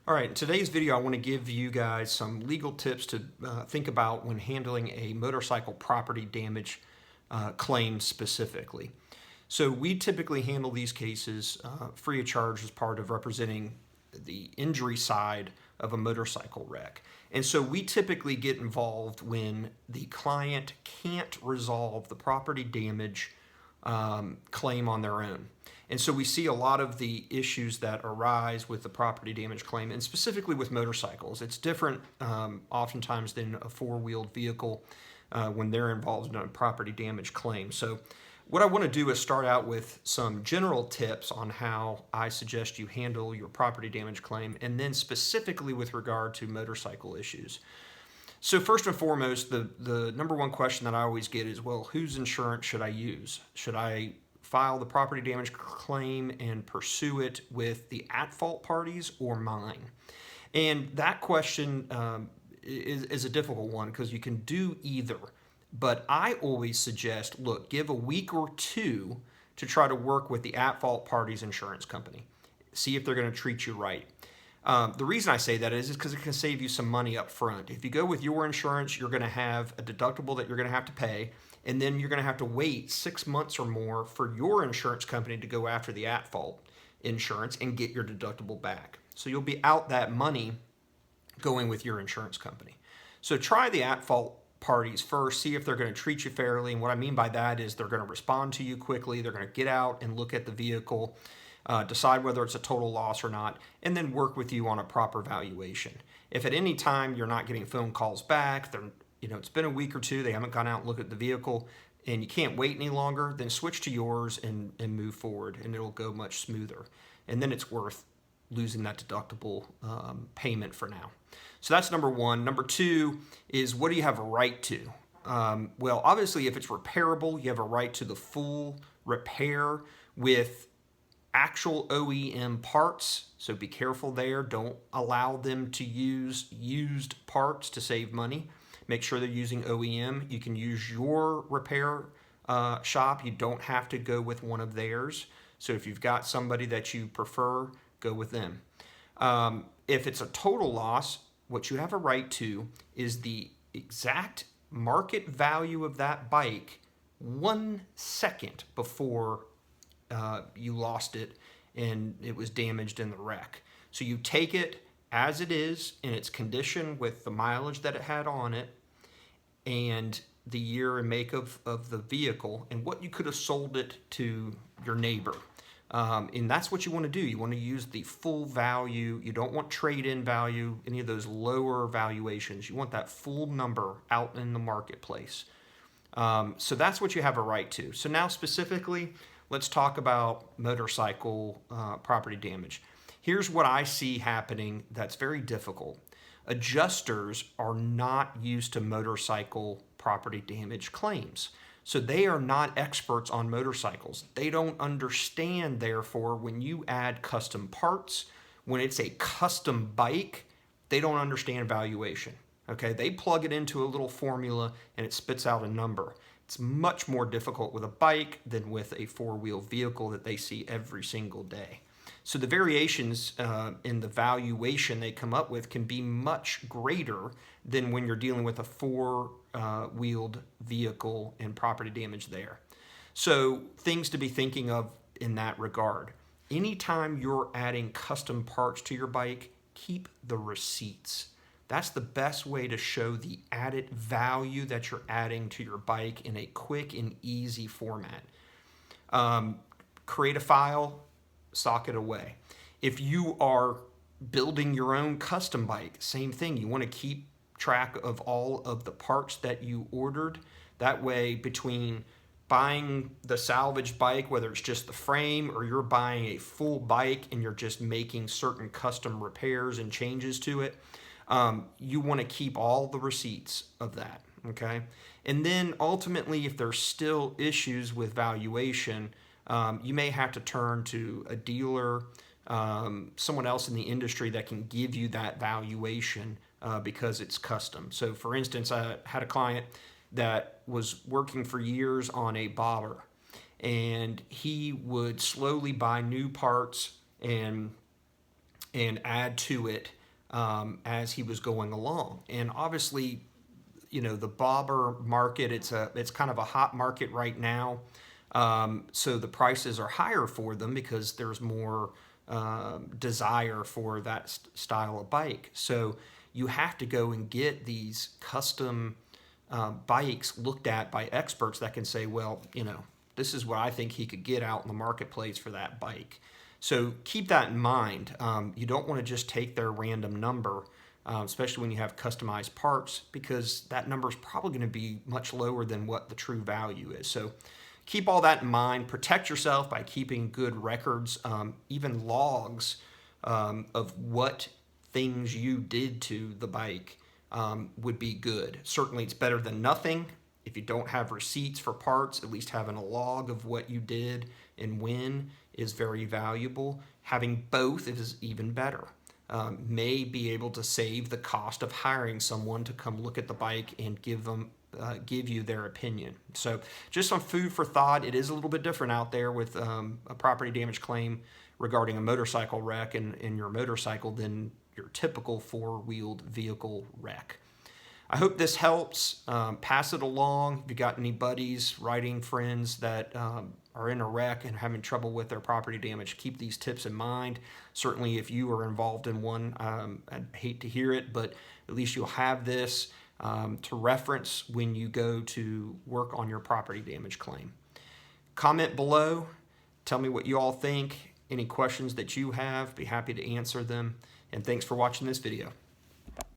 All right, in today's video, I want to give you guys some legal tips to think about when handling a motorcycle property damage claim specifically. So we typically handle these cases free of charge as part of representing the injury side of a motorcycle wreck. And so we typically get involved when the client can't resolve the property damage claim on their own. And so we see a lot of the issues that arise with the property damage claim, and specifically with motorcycles. It's different oftentimes than a four-wheeled vehicle when they're involved in a property damage claim. So what I want to do is start out with some general tips on how I suggest you handle your property damage claim, and then specifically with regard to motorcycle issues. So first and foremost, the number one question that I always get is, well, whose insurance should I use? Should I file the property damage claim and pursue it with the at-fault parties or mine? And that question is a difficult one because you can do either. But I always suggest, look, give a week or two to try to work with the at-fault party's insurance company. See if they're going to treat you right. The reason I say that is because it can save you some money up front. If you go with your insurance, you're going to have a deductible that you're going to have to pay, and then you're going to have to wait 6 months or more for your insurance company to go after the at-fault insurance and get your deductible back. So you'll be out that money going with your insurance company. So try the at-fault parties first, see if they're going to treat you fairly. And what I mean by that is they're going to respond to you quickly, they're going to get out and look at the vehicle, decide whether it's a total loss or not, and then work with you on a proper valuation. If at any time you're not getting phone calls back, it's been a week or two, they haven't gone out and looked at the vehicle, and you can't wait any longer, then switch to yours and move forward, and it'll go much smoother. And then it's worth losing that deductible payment for now. So that's number one. Number two is, what do you have a right to? Well, obviously, if it's repairable, you have a right to the full repair with actual OEM parts. So be careful there. Don't allow them to use used parts to save money. Make sure they're using OEM. You can use your repair shop. You don't have to go with one of theirs. So if you've got somebody that you prefer, go with them. If it's a total loss, what you have a right to is the exact market value of that bike 1 second before you lost it and it was damaged in the wreck. So you take it as it is in its condition with the mileage that it had on it and the year and make of the vehicle and what you could have sold it to your neighbor. And that's what you want to do. You want to use the full value. You don't want trade-in value, any of those lower valuations. You want that full number out in the marketplace. So that's what you have a right to. So now specifically, let's talk about motorcycle property damage. Here's what I see happening that's very difficult. Adjusters are not used to motorcycle property damage claims. So they are not experts on motorcycles. They don't understand, therefore, when you add custom parts, when it's a custom bike, they don't understand valuation. Okay, they plug it into a little formula and it spits out a number. It's much more difficult with a bike than with a four-wheel vehicle that they see every single day. So the variations in the valuation they come up with can be much greater than when you're dealing with a four-wheeled vehicle and property damage there. So things to be thinking of in that regard. Anytime you're adding custom parts to your bike, keep the receipts. That's the best way to show the added value that you're adding to your bike in a quick and easy format. Create a file, sock it away. If you are building your own custom bike, same thing. You want to keep track of all of the parts that you ordered. That way, between buying the salvage bike, whether it's just the frame or you're buying a full bike and you're just making certain custom repairs and changes to it, you want to keep all the receipts of that, okay? And then ultimately, if there's still issues with valuation, you may have to turn to a dealer, someone else in the industry that can give you that valuation because it's custom. So for instance, I had a client that was working for years on a bobber, and he would slowly buy new parts and and add to it as he was going along. And obviously, the bobber market, it's kind of a hot market right now. So the prices are higher for them because there's more desire for that style of bike. So you have to go and get these custom bikes looked at by experts that can say, well, this is what I think he could get out in the marketplace for that bike. So keep that in mind. You don't want to just take their random number, especially when you have customized parts, because that number is probably going to be much lower than what the true value is. So keep all that in mind. Protect yourself by keeping good records, even logs of what things you did to the bike would be good. Certainly it's better than nothing. If you don't have receipts for parts, at least having a log of what you did and when is very valuable. Having both is even better. May be able to save the cost of hiring someone to come look at the bike and give you their opinion. So just some food for thought. It is a little bit different out there with a property damage claim regarding a motorcycle wreck in your motorcycle than your typical four-wheeled vehicle wreck. I hope this helps. Pass it along. If you got any buddies, riding friends that are in a wreck and having trouble with their property damage, keep these tips in mind. Certainly if you are involved in one, I'd hate to hear it, but at least you'll have this to reference when you go to work on your property damage claim. Comment below. Tell me what you all think. Any questions that you have, be happy to answer them. And thanks for watching this video.